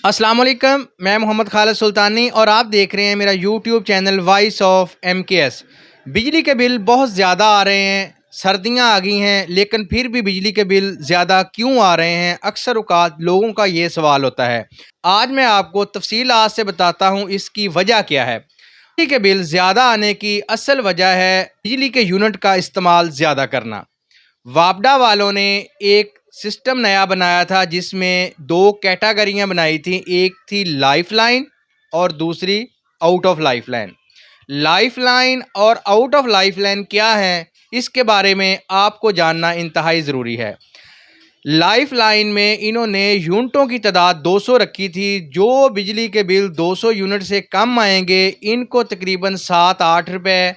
अस्सलाम वालेकुम, मैं मोहम्मद खालिद सुल्तानी और आप देख रहे हैं मेरा YouTube channel voice of MKS। बिजली के बिल बहुत ज़्यादा आ रहे हैं, सर्दियां आ गई हैं, लेकिन फिर भी बिजली के बिल ज़्यादा क्यों आ रहे हैं? अक्सर औक़ात लोगों का ये सवाल होता है। आज मैं आपको तफसीलात से बताता हूँ इसकी वजह क्या है। बिजली के बिल ज़्यादा आने की असल वजह है बिजली के यूनिट का इस्तेमाल ज़्यादा करना। वापडा वालों ने एक सिस्टम नया बनाया था जिसमें दो कैटेगरियां बनाई थी, एक थी लाइफ लाइन और दूसरी out of life line. Life line और आउट ऑफ लाइफ लाइन क्या है, इसके बारे में आपको जानना इंतहाई ज़रूरी है। लाइफ लाइन में इन्होंने यूनिटों की तादाद 200 रखी थी। जो बिजली के बिल 200 यूनिट से कम आएंगे इनको तकरीबन 7-8 रुपए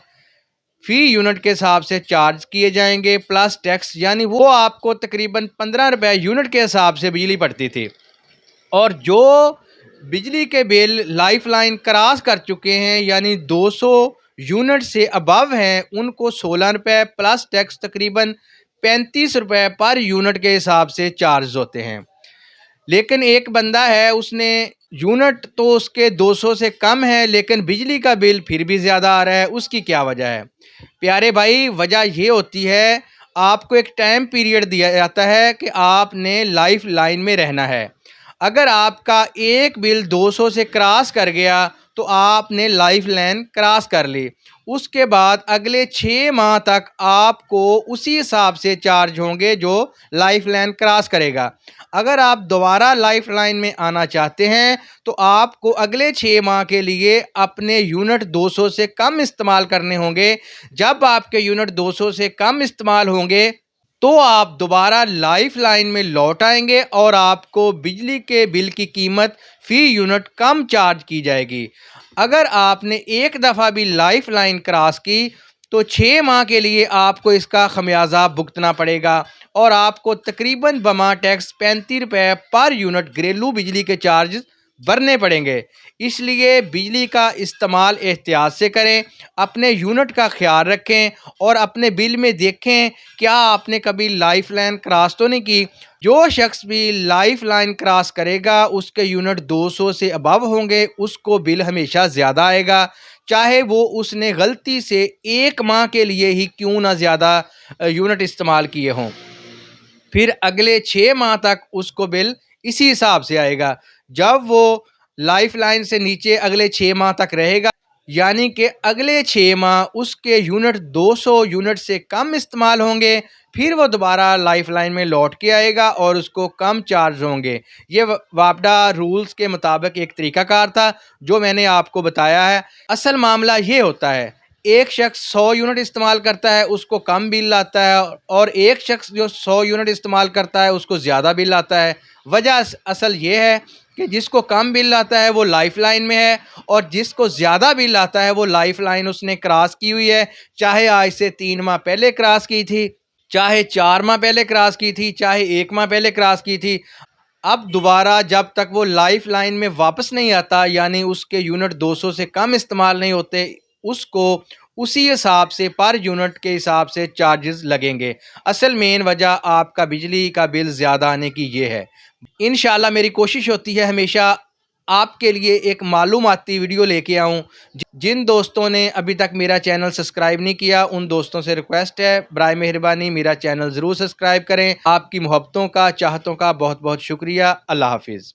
फी यूनिट के हिसाब से चार्ज किए जाएंगे प्लस टैक्स, यानी वो आपको तकरीबन 15 रुपए यूनिट के हिसाब से बिजली पड़ती थी। और जो बिजली के बिल लाइफ लाइन क्रॉस कर चुके हैं यानी 200 यूनिट से अबव हैं उनको 16 रुपए प्लस टैक्स तकरीबन 35 रुपए पर यूनिट के हिसाब से चार्ज होते हैं। लेकिन एक बंदा है, उसने यूनिट तो उसके 200 से कम है लेकिन बिजली का बिल फिर भी ज़्यादा आ रहा है। उसकी क्या वजह है? प्यारे भाई, वजह ये होती है, आपको एक टाइम पीरियड दिया जाता है कि आपने लाइफ लाइन में रहना है। अगर आपका एक बिल 200 से क्रॉस कर गया तो आपने लाइफ लाइन क्रॉस कर ली। उसके बाद अगले 6 माह तक आपको उसी हिसाब से चार्ज होंगे जो लाइफ लाइन क्रॉस करेगा। अगर आप दोबारा लाइफ लाइन में आना चाहते हैं तो आपको अगले 6 माह के लिए अपने यूनिट 200 से कम इस्तेमाल करने होंगे। जब आपके यूनिट 200 से कम इस्तेमाल होंगे तो आप दोबारा लाइफ लाइन में लौट आएंगे और आपको बिजली के बिल की कीमत फी यूनिट कम चार्ज की जाएगी। अगर आपने एक दफ़ा भी लाइफ लाइन क्रॉस की तो 6 माह के लिए आपको इसका खमियाजा भुगतना पड़ेगा और आपको तकरीबन बमा टैक्स 35 रुपये पर यूनिट घरेलू बिजली के चार्ज भरने पड़ेंगे। इसलिए बिजली का इस्तेमाल एहतियात से करें, अपने यूनिट का ख्याल रखें और अपने बिल में देखें क्या आपने कभी लाइफ लाइन क्रॉस तो नहीं की। जो शख्स भी लाइफ लाइन क्रॉस करेगा उसके यूनिट 200 से अबव होंगे, उसको बिल हमेशा ज़्यादा आएगा, चाहे वो उसने गलती से एक माह के लिए ही क्यों ना ज़्यादा यूनिट इस्तेमाल किए हों। फिर अगले 6 माह तक उसको बिल इसी हिसाब से आएगा। जब वो लाइफ लाइन से नीचे अगले 6 माह तक रहेगा यानी कि अगले 6 माह उसके यूनिट 200 यूनिट से कम इस्तेमाल होंगे, फिर वो दोबारा लाइफ लाइन में लौट के आएगा और उसको कम चार्ज होंगे। ये वापडा रूल्स के मुताबिक एक तरीकाकार था जो मैंने आपको बताया है। असल मामला ये होता है, एक शख्स 100 यूनिट इस्तेमाल करता है उसको कम बिल आता है और एक शख्स जो 100 यूनिट इस्तेमाल करता है उसको ज़्यादा बिल आता है। वजह असल ये है कि जिसको कम बिल आता है वो लाइफ लाइन में है और जिसको ज़्यादा बिल आता है वो लाइफ लाइन उसने क्रॉस की हुई है, चाहे आज से 3 माह पहले क्रॉस की थी, चाहे 4 माह पहले क्रॉस की थी, चाहे 1 माह पहले क्रॉस की थी। अब दोबारा जब तक वो लाइफ लाइन में वापस नहीं आता यानी उसके यूनिट 200 से कम इस्तेमाल नहीं होते, उसको उसी हिसाब से पर यूनिट के हिसाब से चार्जेस लगेंगे। असल मेन वजह आपका बिजली का बिल ज़्यादा आने की ये है। इंशाल्लाह मेरी कोशिश होती है हमेशा आपके लिए एक मालूमाती वीडियो लेके आऊँ। जिन दोस्तों ने अभी तक मेरा चैनल सब्सक्राइब नहीं किया उन दोस्तों से रिक्वेस्ट है, बराए मेहरबानी मेरा चैनल ज़रूर सब्सक्राइब करें। आपकी मोहब्बतों का, चाहतों का बहुत बहुत शुक्रिया। अल्लाह हाफिज़।